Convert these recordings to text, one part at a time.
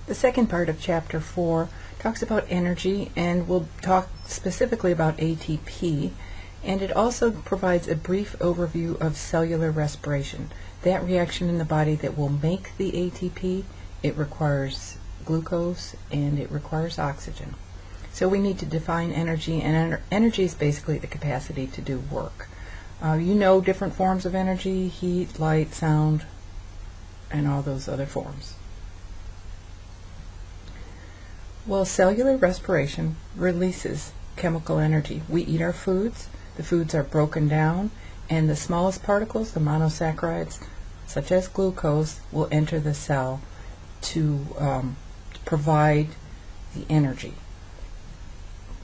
The second part of Chapter 4 talks about energy, and we'll talk specifically about ATP, and it also provides a brief overview of cellular respiration. That reaction in the body that will make the ATP, it requires glucose and it requires oxygen. So we need to define energy, and energy is basically the capacity to do work. You know different forms of energy: heat, light, sound, and all those other forms. Well, cellular respiration releases chemical energy. We eat our foods, the foods are broken down, and the smallest particles, the monosaccharides, such as glucose, will enter the cell to provide the energy.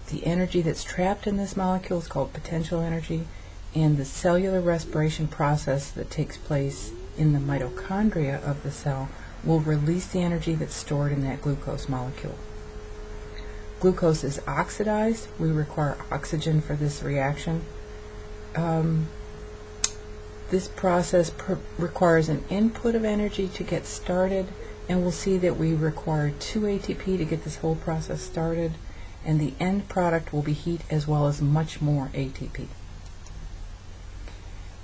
The energy that's trapped in this molecule is called potential energy, and the cellular respiration process that takes place in the mitochondria of the cell will release the energy that's stored in that glucose molecule. Glucose is oxidized. We require oxygen for this reaction. This process requires an input of energy to get started, and we'll see that we require 2 ATP to get this whole process started, and the end product will be heat as well as much more ATP.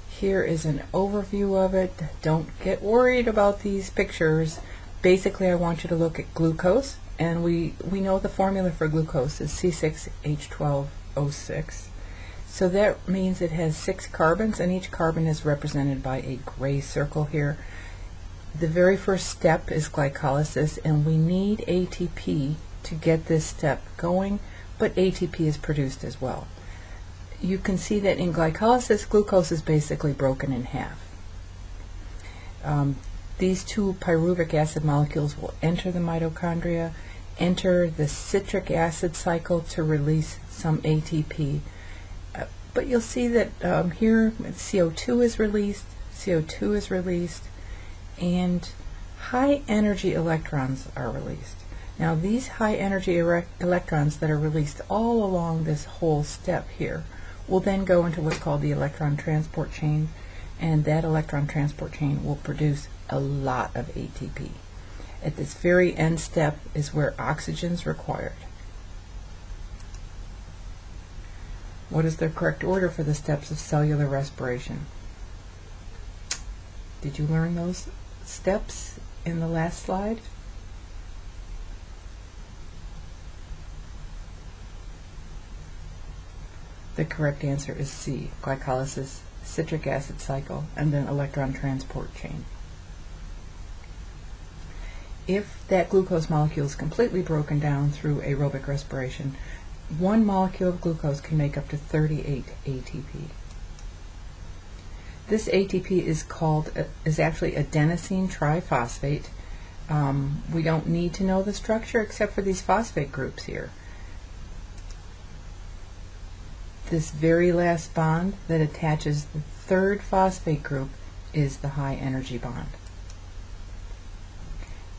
Here is an overview of it. Don't get worried about these pictures. Basically, I want you to look at glucose, and we know the formula for glucose is C6H12O6. So that means it has 6 carbons, and each carbon is represented by a gray circle here. The very first step is glycolysis, and we need ATP to get this step going, but ATP is produced as well. You can see that in glycolysis, glucose is basically broken in half. These 2 pyruvic acid molecules will enter the mitochondria, enter the citric acid cycle to release some ATP. But you'll see that here CO2 is released, and high energy electrons are released. Now these high energy electrons that are released all along this whole step here will then go into what's called the electron transport chain, and that electron transport chain will produce a lot of ATP. At this very end step is where oxygen is required. What is the correct order for the steps of cellular respiration? Did you learn those steps in the last slide? The correct answer is C, glycolysis, citric acid cycle, and then electron transport chain. If that glucose molecule is completely broken down through aerobic respiration, 1 molecule of glucose can make up to 38 ATP. This ATP is actually adenosine triphosphate. We don't need to know the structure except for these phosphate groups here. This very last bond that attaches the 3rd phosphate group is the high energy bond.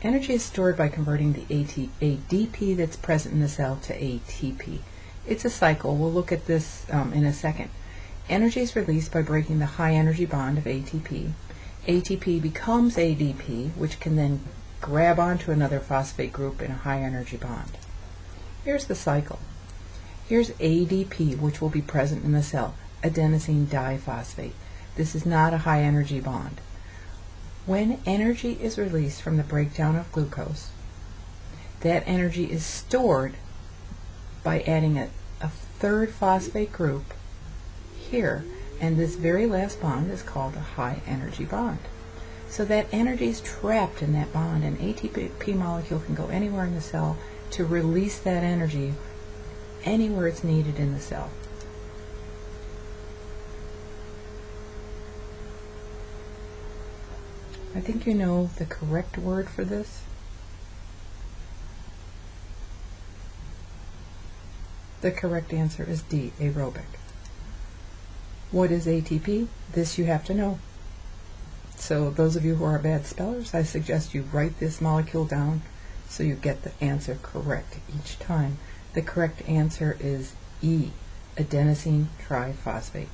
Energy is stored by converting the ADP that's present in the cell to ATP. It's a cycle. We'll look at this in a second. Energy is released by breaking the high energy bond of ATP. ATP becomes ADP, which can then grab onto another phosphate group in a high energy bond. Here's the cycle. Here's ADP, which will be present in the cell, adenosine diphosphate. This is not a high energy bond. When energy is released from the breakdown of glucose, that energy is stored by adding a 3rd phosphate group here, and this very last bond is called a high energy bond. So that energy is trapped in that bond, and ATP molecule can go anywhere in the cell to release that energy anywhere it's needed in the cell. I think you know the correct word for this. The correct answer is D, aerobic. What is ATP? This you have to know. So those of you who are bad spellers, I suggest you write this molecule down so you get the answer correct each time. The correct answer is E, adenosine triphosphate.